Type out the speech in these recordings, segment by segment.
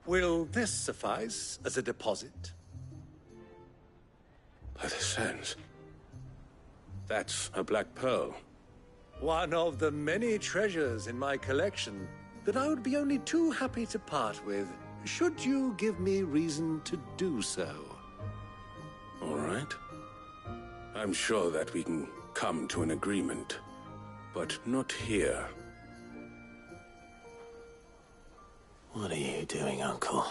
Will this suffice as a deposit? By the sands. That's a black pearl. One of the many treasures in my collection that I would be only too happy to part with, should you give me reason to do so. All right. I'm sure that we can come to an agreement, but not here. What are you doing, Uncle?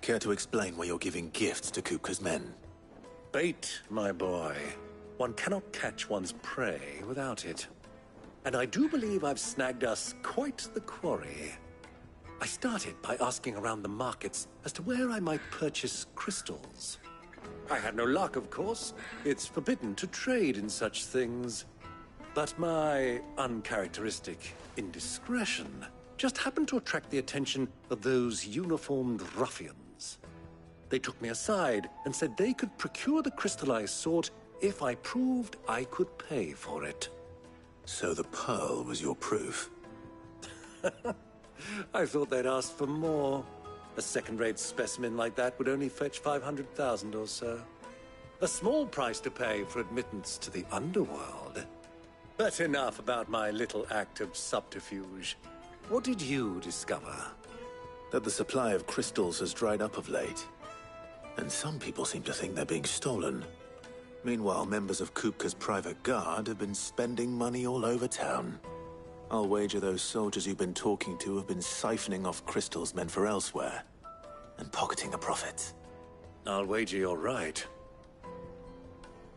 Care to explain why you're giving gifts to Kupka's men? Bait, my boy. One cannot catch one's prey without it. And I do believe I've snagged us quite the quarry. I started by asking around the markets as to where I might purchase crystals. I had no luck, of course. It's forbidden to trade in such things. But my uncharacteristic indiscretion just happened to attract the attention of those uniformed ruffians. They took me aside and said they could procure the crystal I sought if I proved I could pay for it. So the pearl was your proof? I thought they'd ask for more. A second-rate specimen like that would only fetch 500,000 or so. A small price to pay for admittance to the underworld. But enough about my little act of subterfuge. What did you discover? That the supply of crystals has dried up of late. And some people seem to think they're being stolen. Meanwhile, members of Kupka's private guard have been spending money all over town. I'll wager those soldiers you've been talking to have been siphoning off crystals meant for elsewhere, and pocketing the profits. I'll wager you're right.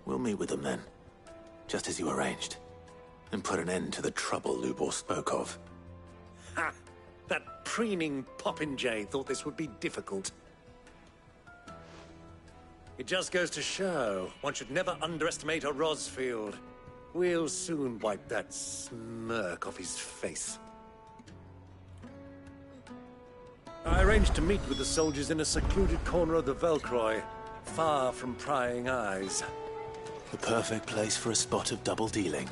We'll meet with them then, just as you arranged, and put an end to the trouble Lubor spoke of. Ha! That preening popinjay thought this would be difficult. It just goes to show, one should never underestimate a Rosfield. We'll soon wipe that smirk off his face. I arranged to meet with the soldiers in a secluded corner of the Velcroy, far from prying eyes. The perfect place for a spot of double dealing.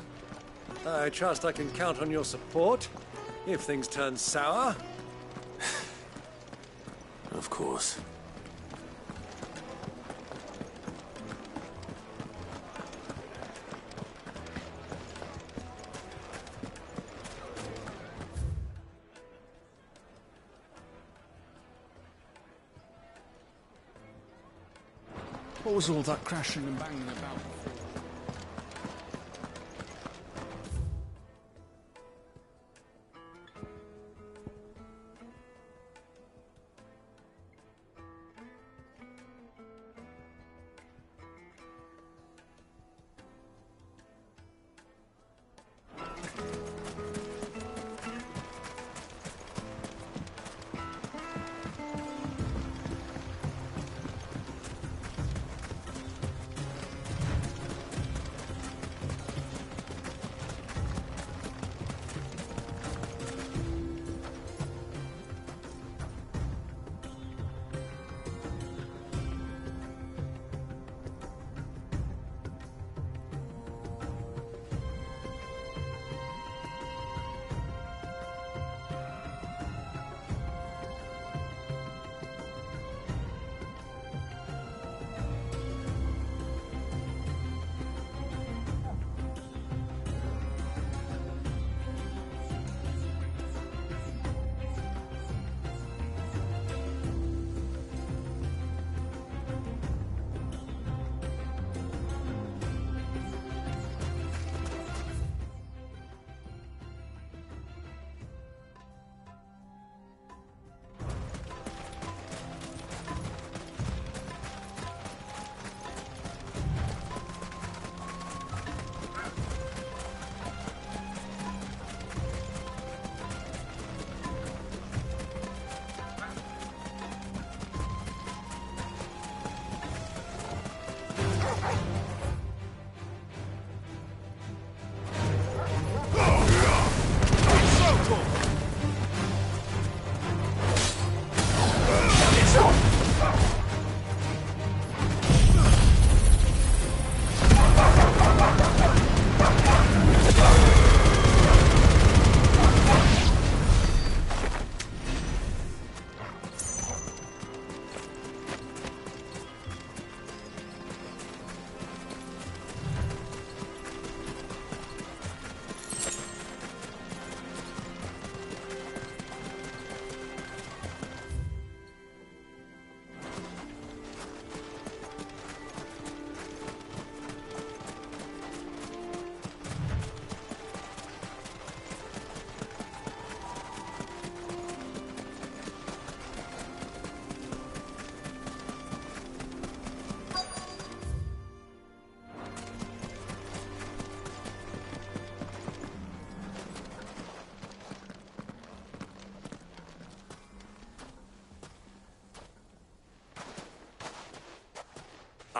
I trust I can count on your support, if things turn sour. Of course. What was all that crashing and banging about before?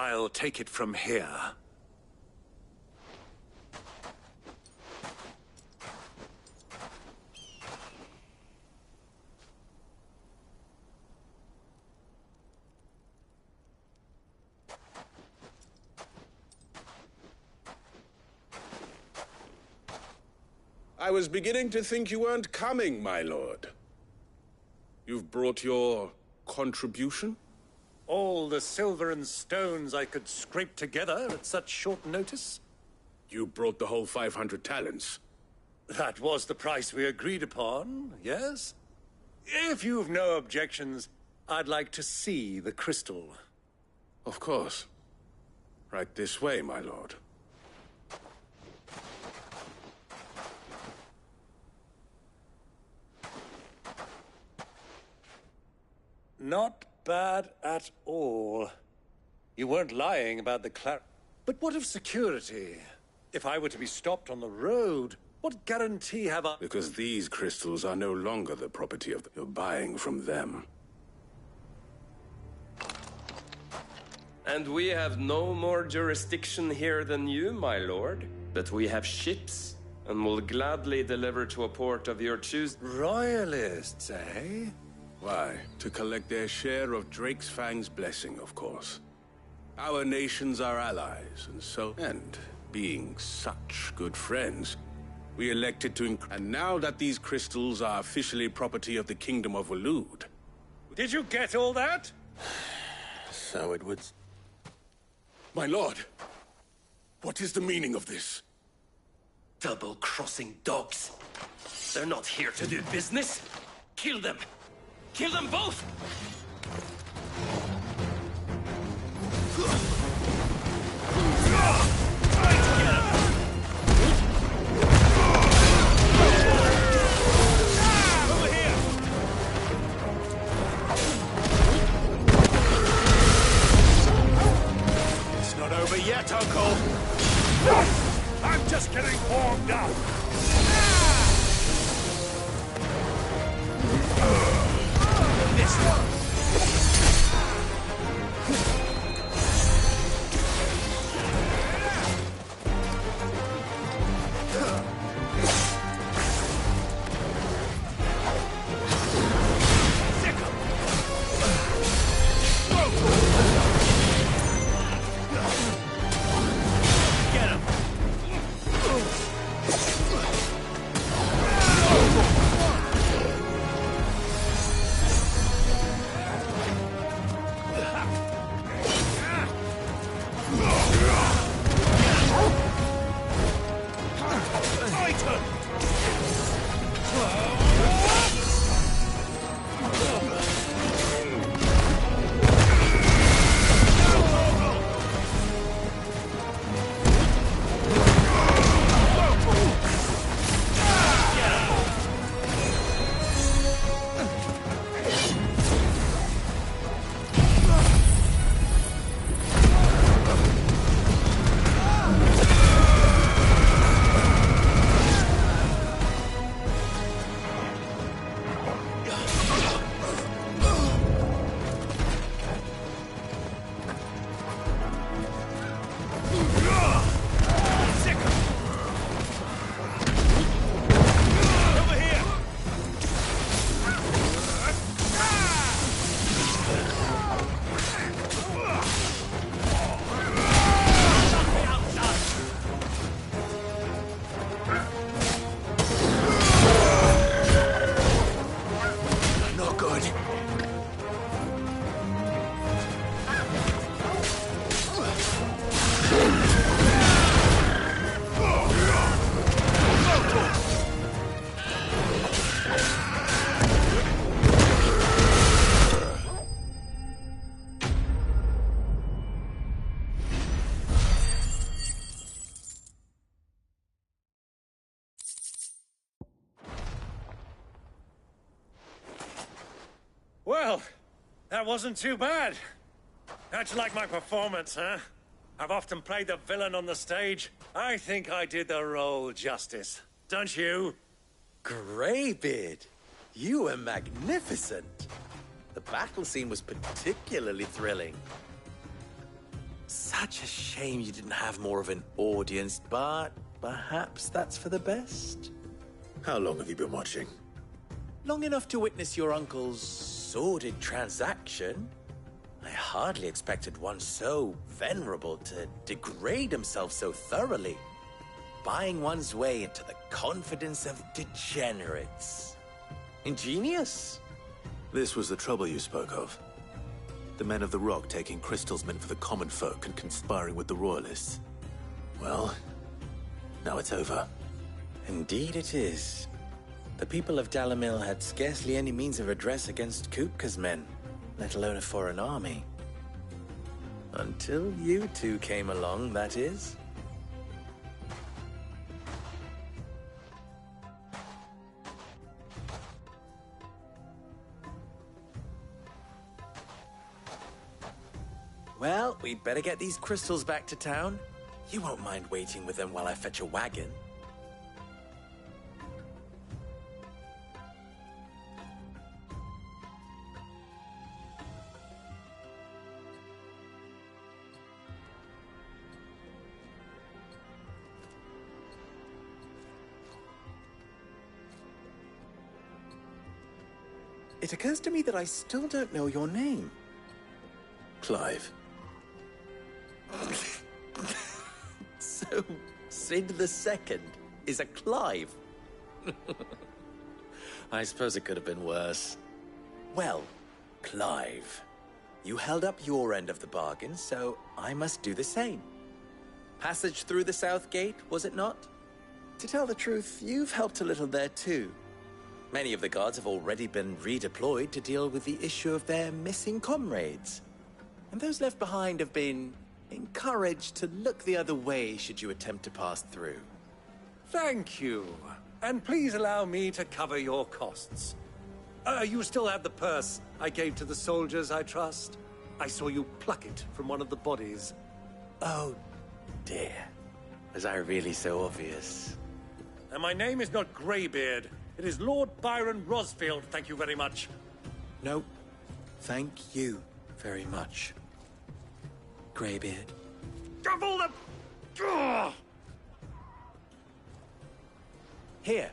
I'll take it from here. I was beginning to think you weren't coming, my lord. You've brought your contribution? All the silver and stones I could scrape together at such short notice? You brought the whole 500 talents. That was the price we agreed upon, yes? If you've no objections, I'd like to see the crystal. Of course. Right this way, my lord. Not bad at all. You weren't lying about the But what of security? If I were to be stopped on the road, what guarantee have I? Because these crystals are no longer the property of you're buying from them. And we have no more jurisdiction here than you, my lord. But we have ships, and will gladly deliver to a port of your choosing. Royalists, eh? Why? To collect their share of Drake's Fang's blessing, of course. Our nations are allies, and being such good friends, we elected to and now that these crystals are officially property of the Kingdom of Waloed. Did you get all that? So it would... My lord, what is the meaning of this? Double-crossing dogs. They're not here to do business. Kill them. Kill them both! It's not over yet, Uncle! I'm just getting warmed up! This one! Well, that wasn't too bad. How'd you like my performance, huh? I've often played the villain on the stage. I think I did the role justice. Don't you? Greybeard, you were magnificent. The battle scene was particularly thrilling. Such a shame you didn't have more of an audience, but perhaps that's for the best. How long have you been watching? Long enough to witness your uncle's sordid transaction. I hardly expected one so venerable to degrade himself so thoroughly, buying one's way into the confidence of degenerates. Ingenious. This was the trouble you spoke of. The men of the Rock taking crystals meant for the common folk and conspiring with the Royalists. Well, now it's over. Indeed it is. The people of Dalamil had scarcely any means of redress against Kupka's men, let alone a foreign army. Until you two came along, that is. Well, we'd better get these crystals back to town. You won't mind waiting with them while I fetch a wagon. It occurs to me that I still don't know your name. Clive. So, Sid the Second is a Clive. I suppose it could have been worse. Well, Clive, you held up your end of the bargain, so I must do the same. Passage through the South Gate, was it not? To tell the truth, you've helped a little there too. Many of the guards have already been redeployed to deal with the issue of their missing comrades. And those left behind have been encouraged to look the other way should you attempt to pass through. Thank you. And please allow me to cover your costs. You still have the purse I gave to the soldiers, I trust? I saw you pluck it from one of the bodies. Oh, dear. Was I really so obvious? And my name is not Greybeard. It is Lord Byron Rosfield, thank you very much. No, thank you very much, Greybeard. Double the... Ugh! Here,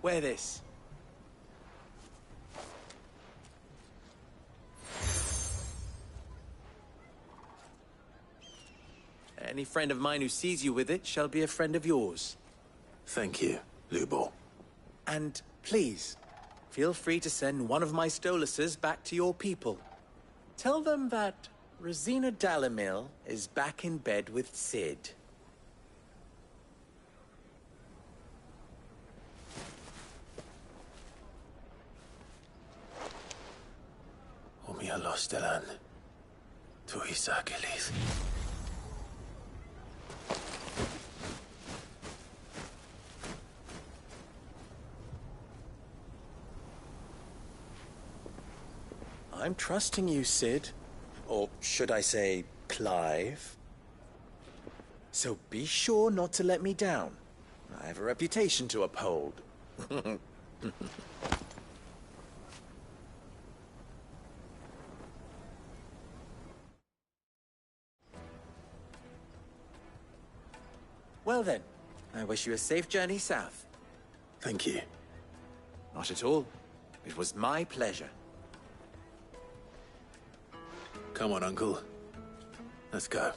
wear this. Any friend of mine who sees you with it shall be a friend of yours. Thank you, Lubor. And please, feel free to send one of my Stoluses back to your people. Tell them that Rosina Dalamil is back in bed with Sid. Omia Lostelan. Tu Isakelis. I'm trusting you, Sid. Or should I say, Clive? So be sure not to let me down. I have a reputation to uphold. Well then, I wish you a safe journey south. Thank you. Not at all. It was my pleasure. Come on, Uncle. Let's go.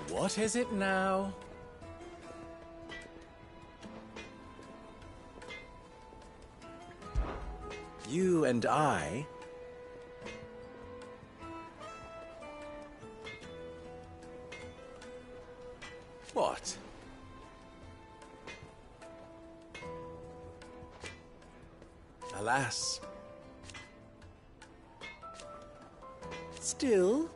What is it now? You and I... What? Alas. Still,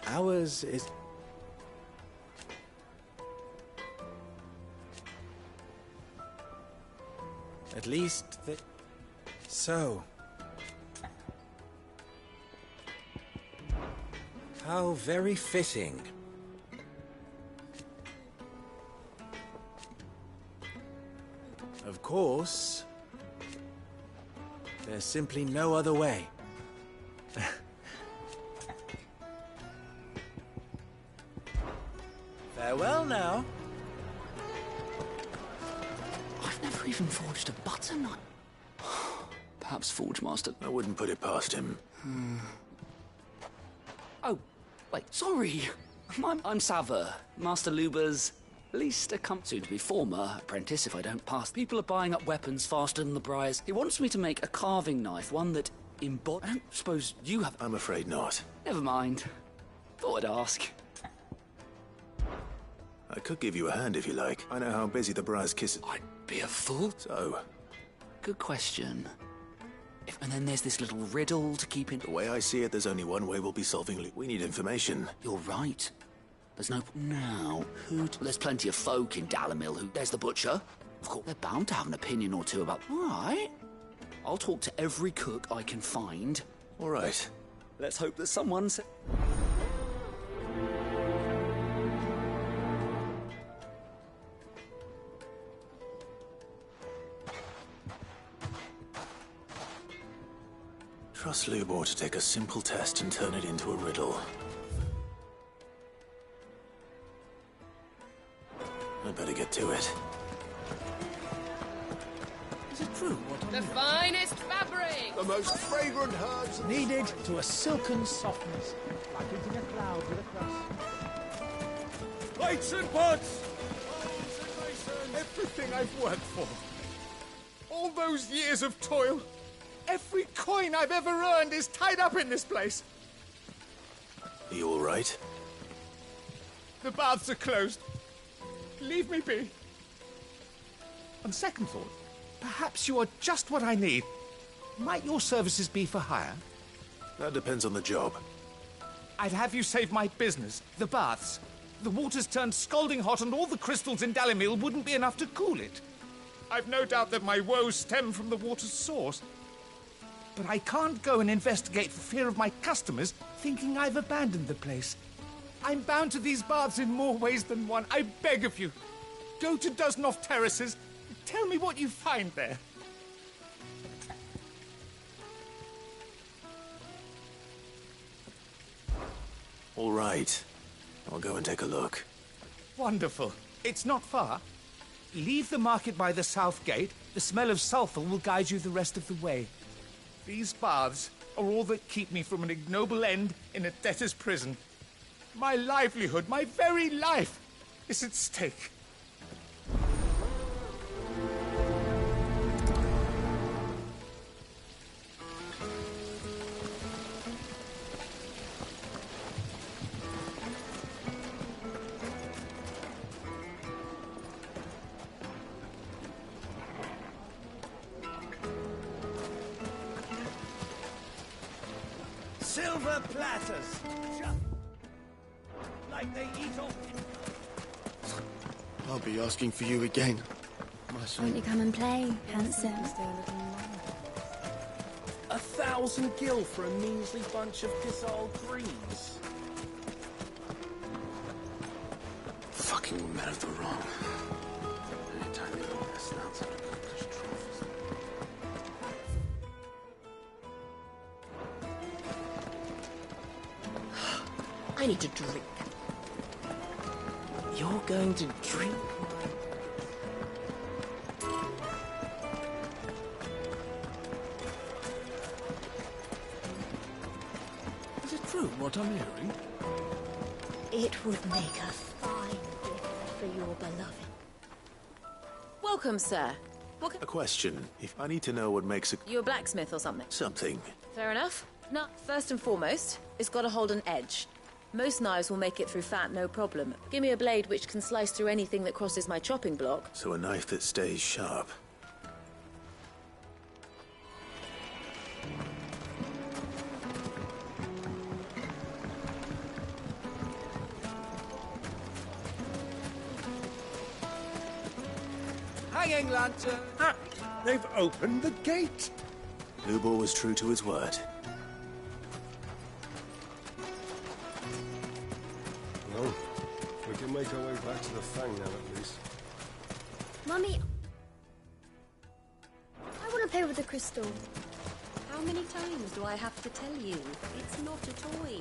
ours is... At least the... So... How very fitting. Of course, there's simply no other way. Farewell now. I've never even forged a button. Perhaps Forge Master... I wouldn't put it past him. Oh, wait, sorry. I'm Sava, Master Luba's least soon to be former apprentice if I don't pass. People are buying up weapons faster than the briars. He wants me to make a carving knife, one that I don't suppose you have... I'm afraid not. Never mind. Thought I'd ask. I could give you a hand if you like. I know how busy the Briar's Kiss... I'd be a fool. So, Good question. And then there's this little riddle to keep in... the way I see it, there's only one way we'll be solving it. We need information. You're right. There's no... Now, there's plenty of folk in Dalamil who... There's the butcher. Of course, they're bound to have an opinion or two about... All right. I'll talk to every cook I can find. All right. Let's hope that someone's... Trust Lubor to take a simple test and turn it into a riddle. I'd better get to it. Is it true what The finest fabric! The most fragrant herbs Kneaded to a silken softness, like eating a cloud with a crust. plates and pots! Everything I've worked for. All those years of toil. Every coin I've ever earned is tied up in this place. Are you all right? The baths are closed. Leave me be. On second thought, perhaps you are just what I need. Might your services be for hire? That depends on the job. I'd have you save my business, the baths. The water's turned scalding hot and all the crystals in Dalamil wouldn't be enough to cool it. I've no doubt that my woes stem from the water's source. But I can't go and investigate for fear of my customers thinking I've abandoned the place. I'm bound to these baths in more ways than one. I beg of you. Go to Dusnoff Terraces. Tell me what you find there. All right. I'll go and take a look. Wonderful. It's not far. Leave the market by the south gate. The smell of sulphur will guide you the rest of the way. These baths are all that keep me from an ignoble end in a debtor's prison. My livelihood, my very life, is at stake. Silver platters! Like they eat off. I'll be asking for you again. Won't you come and play, handsome? 1,000 gil for a measly bunch of dissolved greens. Fucking men of the wrong. Anytime you know this nonsense, just trophies. I need to drink. You're going to drink Is it true what I'm hearing? It would make a fine gift for your beloved. Welcome, sir. A question. If I need to know what makes a... You a blacksmith or something? something. Fair enough. Now, first and foremost, it's got to hold an edge. Most knives will make it through fat, no problem. Give me a blade which can slice through anything that crosses my chopping block. So a knife that stays sharp. Hanging lantern! Ah, they've opened the gate! Lubor was true to his word. Well, we can make our way back to the Fang now, at least. Mummy, I want to play with the crystal. How many times do I have to tell you? It's not a toy.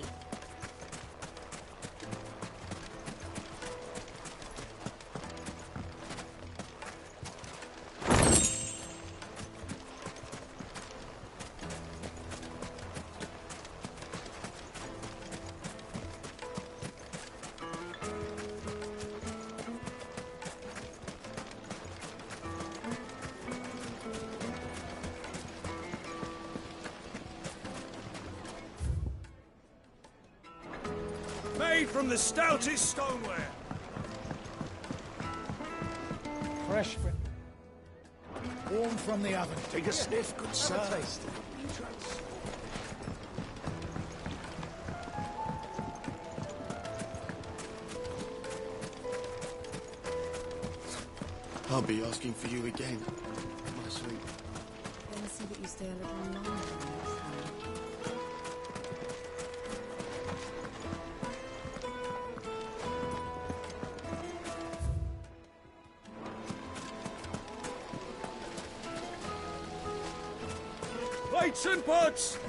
Made from the stoutest stoneware! Fresh, warm from the oven. Take a sniff, good sir. I'll be asking for you again. My sweet. Let me see that you stay a little longer. Plates and pots!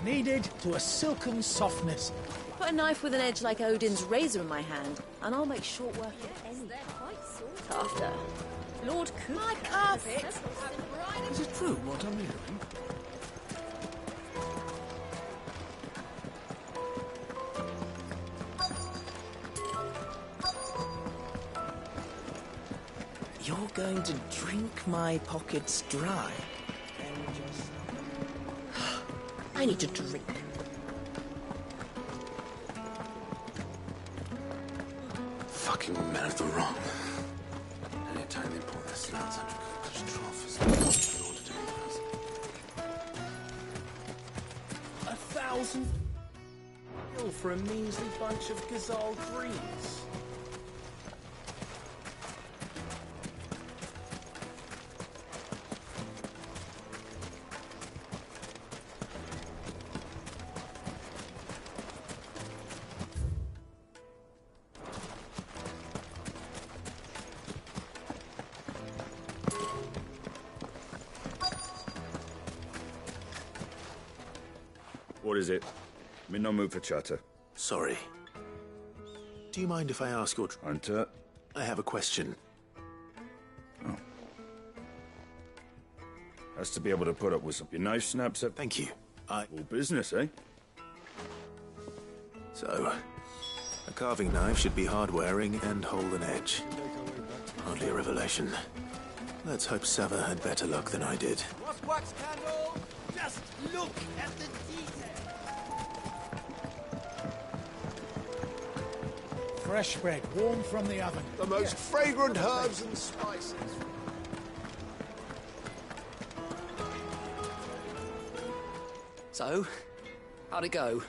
Kneaded to a silken softness. Put a knife with an edge like Odin's razor in my hand, and I'll make short work of any craft after. Lord Cook. My carpet! Is it true what I'm hearing? You're going to drink my pockets dry? I need to drink. Fucking men of the wrong. Anytime they pull their slants under Cooper's trough is in order to be present. 1,000 gil for a measly bunch of Gazal greens. What is it? I'm in no mood for chatter. Sorry. Do you mind if I ask your... Hunter? I have a question. Oh. Has to be able to put up with some... Your knife snaps up... Thank you. All business, eh? So, a carving knife should be hard-wearing and hold an edge. Hardly a revelation. Let's hope Sava had better luck than I did. Wax candle! Just look at the detail! Fresh bread, warm from the oven. The most fragrant herbs and spices. So, how'd it go?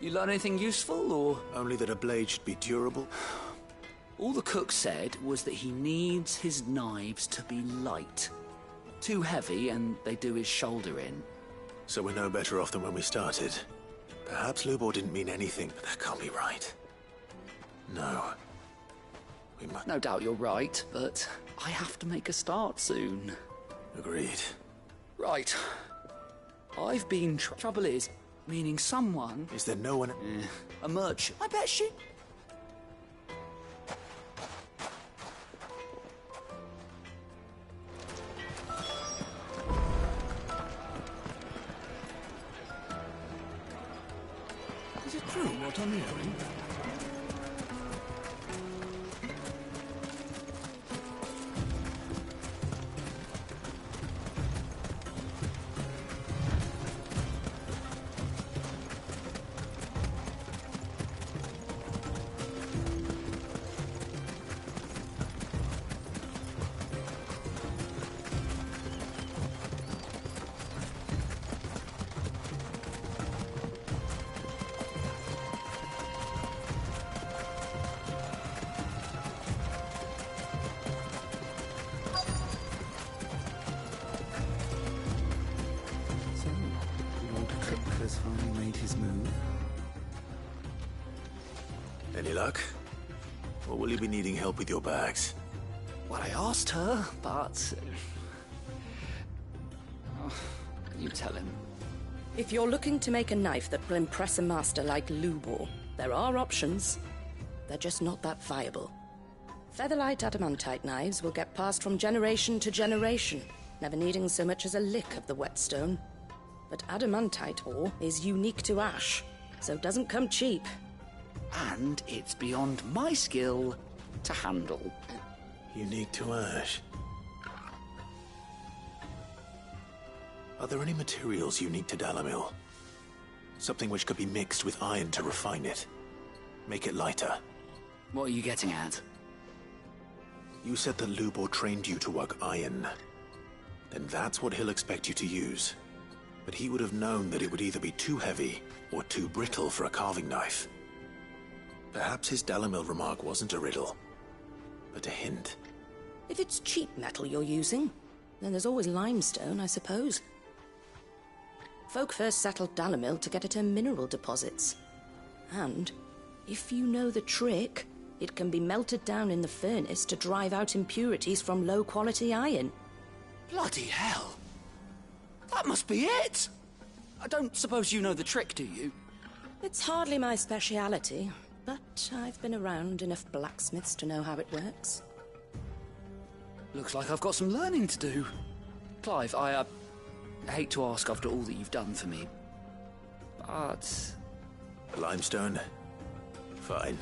You learn anything useful, or...? Only that a blade should be durable. All the cook said was that he needs his knives to be light. Too heavy, and they do his shoulder in. So we're no better off than when we started. Perhaps Lubor didn't mean anything, but that can't be right. No. We must... No doubt you're right, but I have to make a start soon. Agreed. Right. I've been... Trouble is, meaning someone... Is there no one... a merchant. I bet she... Is it true what I'm hearing? has finally made his move. Any luck? Or will you be needing help with your bags? Well, I asked her, but... Oh, you tell him. If you're looking to make a knife that will impress a master like Lubor, there are options. They're just not that viable. Featherlight adamantite knives will get passed from generation to generation, never needing so much as a lick of the whetstone. But adamantite ore is unique to ash, so it doesn't come cheap. And it's beyond my skill to handle. Unique to ash. Are there any materials unique to Dalamil? Something which could be mixed with iron to refine it. Make it lighter. What are you getting at? You said that Lubor trained you to work iron. Then that's what he'll expect you to use. But he would have known that it would either be too heavy or too brittle for a carving knife. Perhaps his Dalamil remark wasn't a riddle, but a hint. If it's cheap metal you're using, then there's always limestone, I suppose. Folk first settled Dalamil to get at her mineral deposits. And, if you know the trick, it can be melted down in the furnace to drive out impurities from low-quality iron. Bloody hell! That must be it! I don't suppose you know the trick, do you? It's hardly my speciality, but I've been around enough blacksmiths to know how it works. Looks like I've got some learning to do. Clive, I hate to ask after all that you've done for me, but... Limestone? Fine.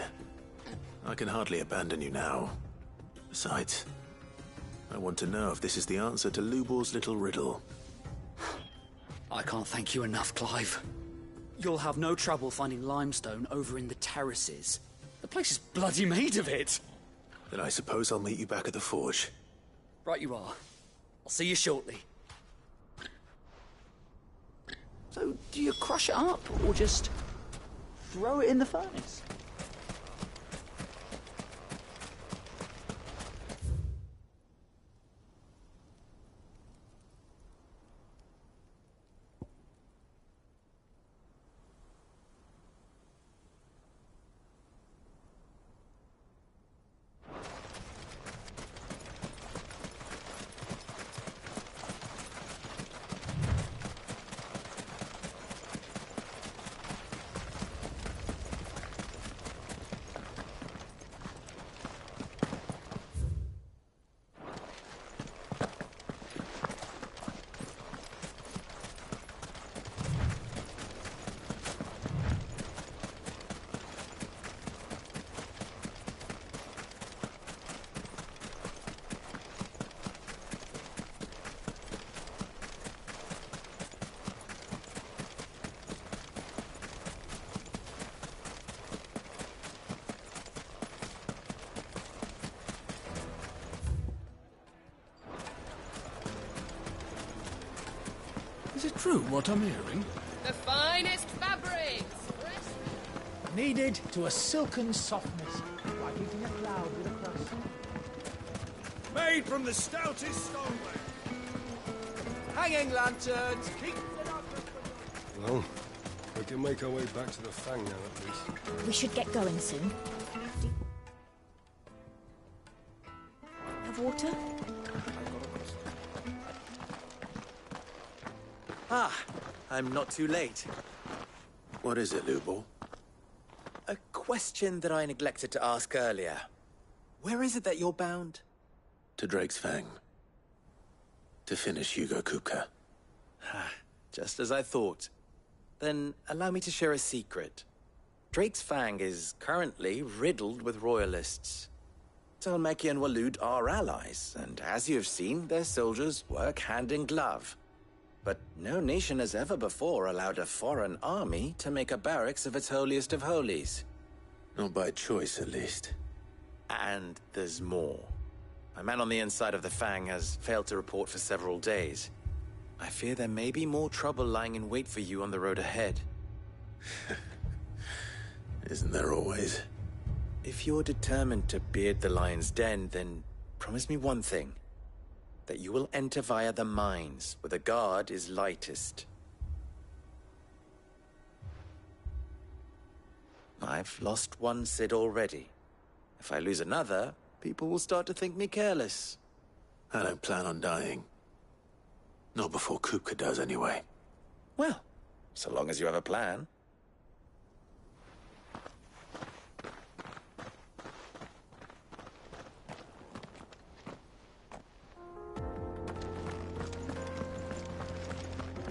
I can hardly abandon you now. Besides, I want to know if this is the answer to Lubor's little riddle. I can't thank you enough, Clive. You'll have no trouble finding limestone over in the terraces. The place is bloody made of it. Then I suppose I'll meet you back at the forge. Right you are. I'll see you shortly. So, do you crush it up, or just throw it in the furnace? Is it true what I'm hearing? The finest fabrics! Kneaded to a silken softness, like eating a cloud with a crust. Made from the stoutest stoneware. Hanging lanterns, keep it up. Well, we can make our way back to the Fang now, at least. We should get going soon. Have water? Ah, I'm not too late. What is it, Lubor? A question that I neglected to ask earlier. Where is it that you're bound? To Drake's Fang. To finish Hugo Kupka. Just as I thought. Then allow me to share a secret. Drake's Fang is currently riddled with royalists. Talmeki and Walud are allies, and as you have seen, their soldiers work hand in glove. But no nation has ever before allowed a foreign army to make a barracks of its holiest of holies. Not by choice, at least. And there's more. A man on the inside of the Fang has failed to report for several days. I fear there may be more trouble lying in wait for you on the road ahead. Isn't there always? If you're determined to beard the lion's den, then promise me one thing. That you will enter via the mines, where the guard is lightest. I've lost one Cid already. If I lose another, people will start to think me careless. I don't plan on dying. Not before Kupka does, anyway. Well, so long as you have a plan.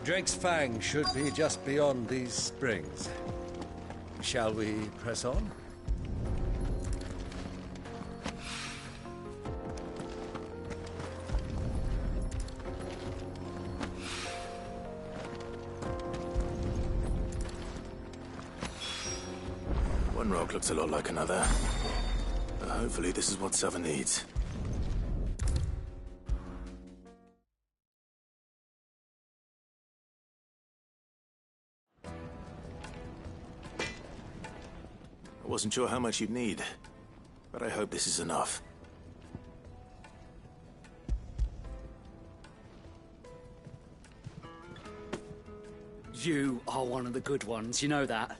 Drake's Fang should be just beyond these springs. Shall we press on? One rock looks a lot like another. But hopefully this is what Sava needs. I wasn't sure how much you'd need, but I hope this is enough. You are one of the good ones, you know that?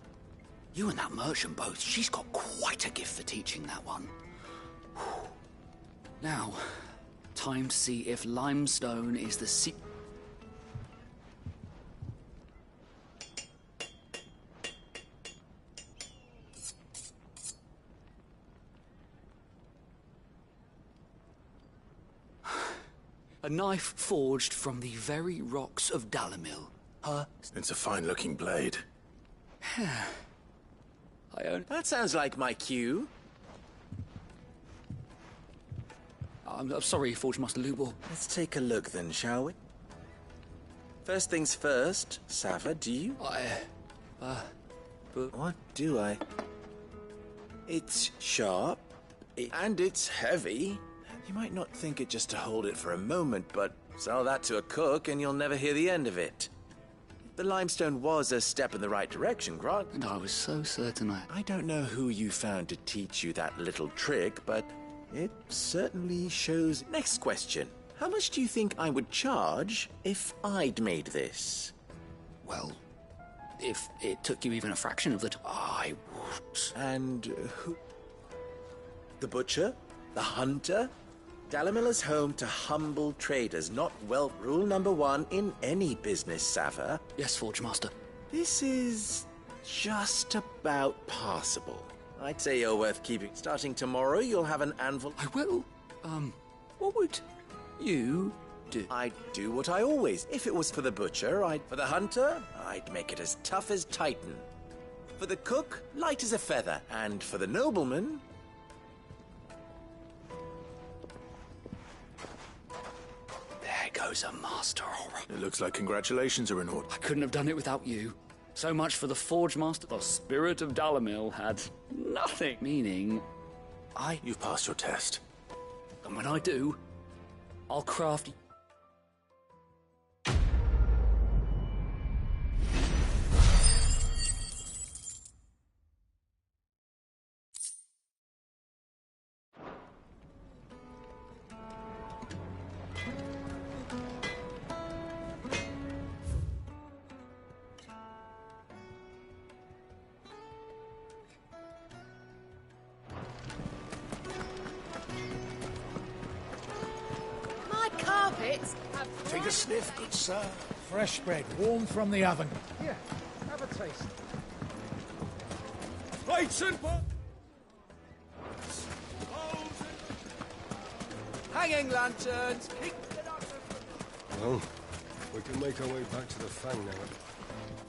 You and that merchant both, she's got quite a gift for teaching that one. Now, time to see if limestone is the secret. A knife forged from the very rocks of Dalimil. It's a fine-looking blade. That sounds like my cue. I'm sorry, Forge Master Lubor. Let's take a look then, shall we? First things first, Sava, do you? What do I? It's sharp, and it's heavy. You might not think it just to hold it for a moment, but sell that to a cook and you'll never hear the end of it. The limestone was a step in the right direction, Grog. And I was so certain I don't know who you found to teach you that little trick, but it certainly shows... Next question. How much do you think I would charge if I'd made this? Well, if it took you even a fraction of the time, I would. And who? The butcher? The hunter? Dalimil is home to humble traders, not well. Rule number one in any business, Sava. Yes, Forge Master. This is just about passable. I'd say you're worth keeping. Starting tomorrow, you'll have an anvil. I will. What would you do? I'd do what I always. If it was for the butcher, for the hunter, I'd make it as tough as Titan. For the cook, light as a feather. And for the nobleman... There goes a master horror. It looks like congratulations are in order. I couldn't have done it without you. So much for the Forge Master. The spirit of Dalimil had nothing. Meaning, You've passed your test. And when I do, I'll craft... Take a sniff, good sir. Fresh bread, warm from the oven. Here, have a taste. Lights and Hanging lanterns! Well, we can make our way back to the Fang now.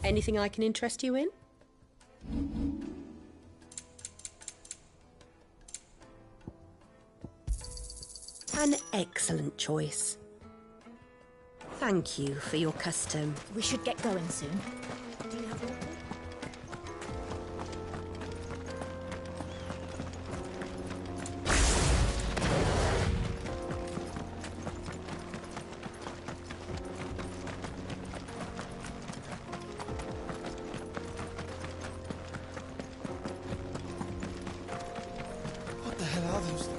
Anything I can interest you in? An excellent choice. Thank you for your custom. We should get going soon. Do you have water? What the hell are those things?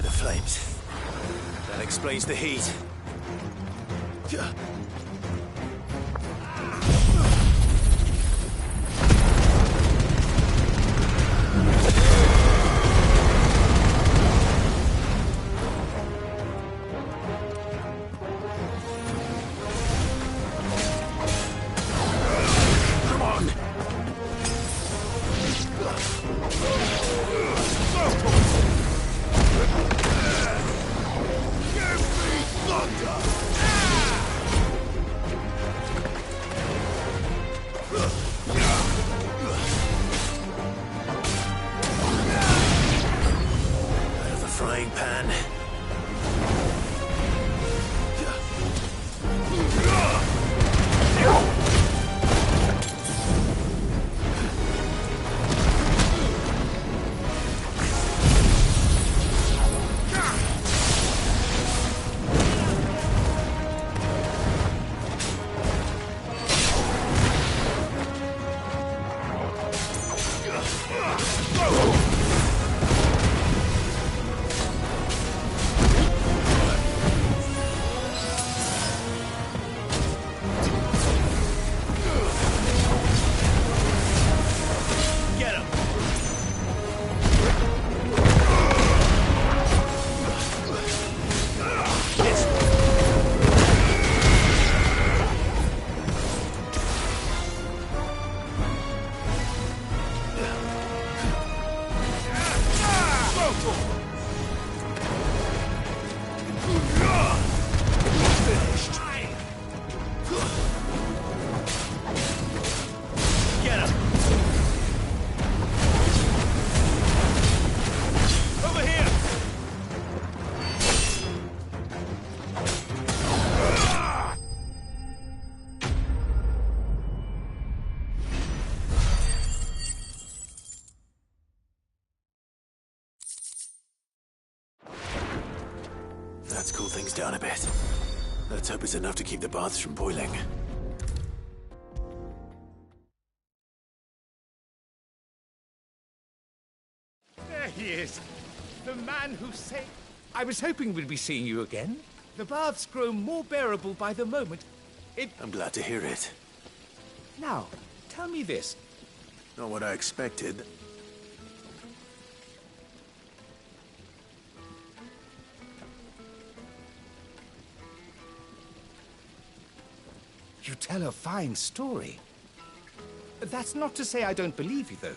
the flames. That explains the heat. Let's cool things down a bit. Let's hope it's enough to keep the baths from boiling. There he is. The man who saved... I was hoping we'd be seeing you again. The baths grow more bearable by the moment. I'm glad to hear it. Now, tell me this. Not what I expected. You tell a fine story. That's not to say I don't believe you, though.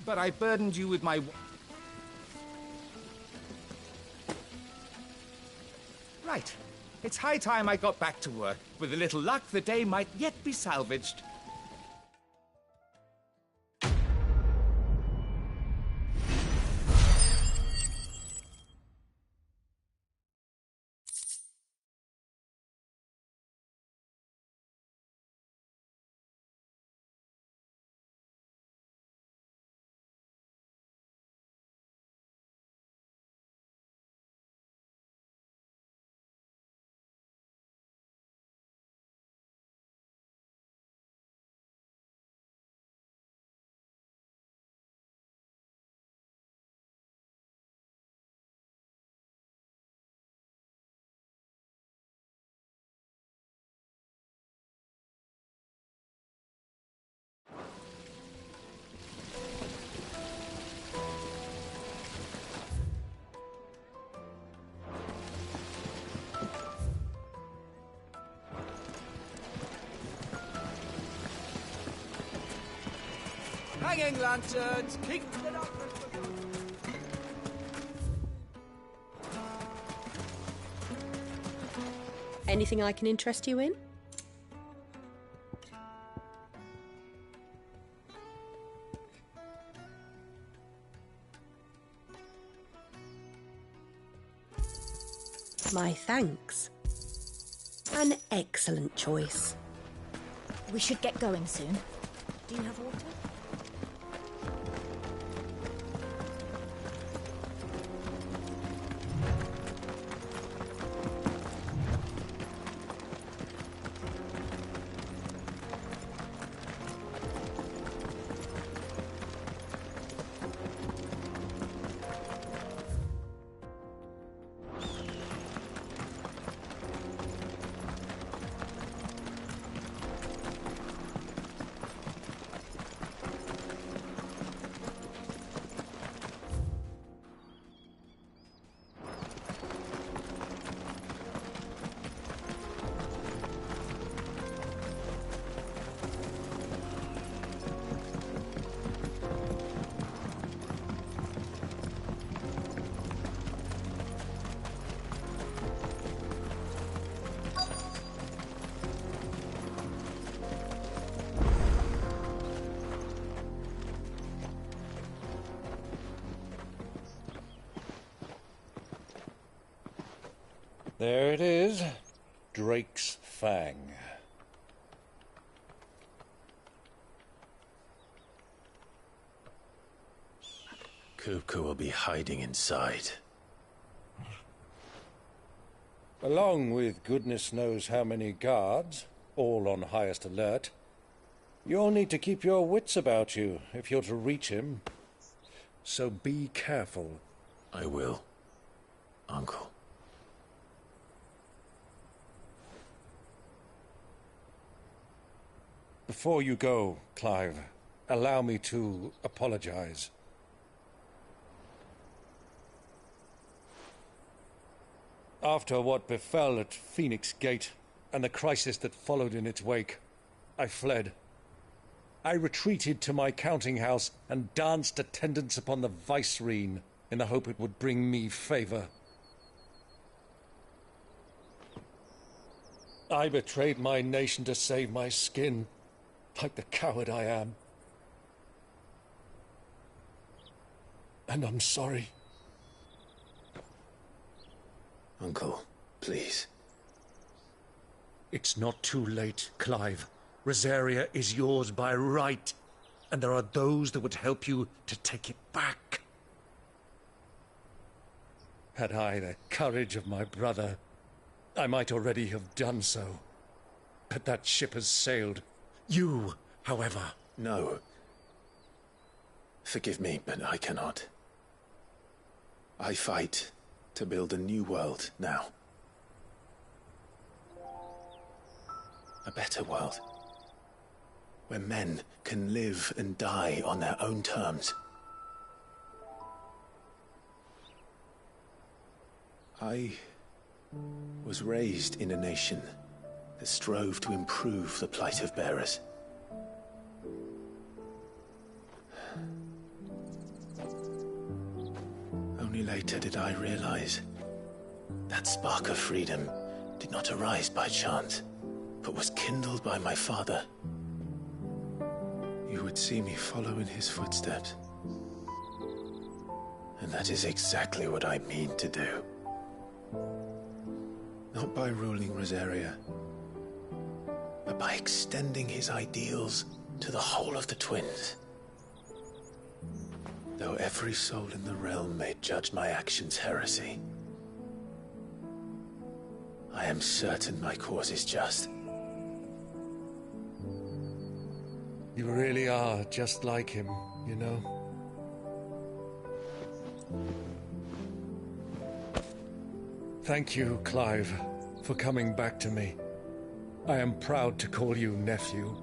But I burdened you with my... Right. It's high time I got back to work. With a little luck, the day might yet be salvaged. Hanging lanterns, keep it up. Anything I can interest you in? My thanks. An excellent choice. We should get going soon. Do you have water? There it is. Drake's Fang. Kupka will be hiding inside. Along with goodness knows how many guards, all on highest alert. You'll need to keep your wits about you if you're to reach him. So be careful. I will, Uncle. Before you go, Clive, allow me to apologize. After what befell at Phoenix Gate and the crisis that followed in its wake, I fled. I retreated to my counting house and danced attendance upon the vicereine in the hope it would bring me favor. I betrayed my nation to save my skin, like the coward I am. And I'm sorry. Uncle, please. It's not too late, Clive. Rosaria is yours by right, and there are those that would help you to take it back. Had I the courage of my brother, I might already have done so. But that ship has sailed. You, however... No. Forgive me, but I cannot. I fight to build a new world now. A better world. Where men can live and die on their own terms. I was raised in a nation that strove to improve the plight of bearers. Only later did I realize that spark of freedom did not arise by chance, but was kindled by my father. You would see me follow in his footsteps. And that is exactly what I mean to do. Not by ruling Rosaria, but by extending his ideals to the whole of the twins. Though every soul in the realm may judge my actions heresy, I am certain my cause is just. You really are just like him, you know? Thank you, Clive, for coming back to me. I am proud to call you nephew.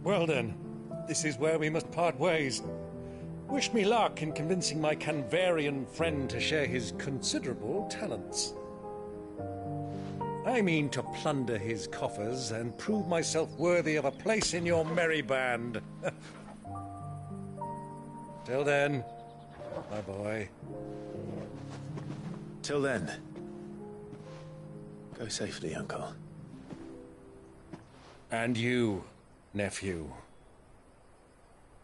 Well then, this is where we must part ways. Wish me luck in convincing my Canvarian friend to share his considerable talents. I mean to plunder his coffers and prove myself worthy of a place in your merry band. Till then, my boy. Till then. Go safely, Uncle. And you, nephew.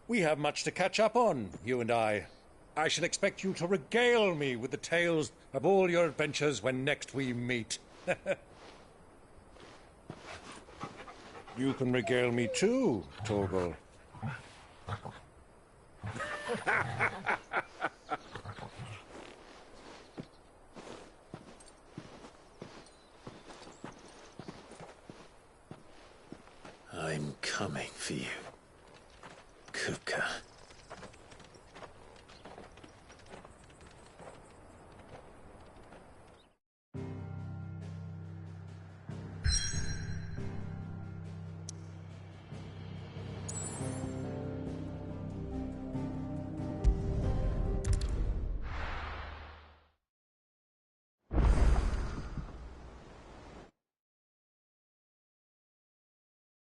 We have much to catch up on, you and I. I shall expect you to regale me with the tales of all your adventures when next we meet. You can regale me too, Torgal. I'm coming for you.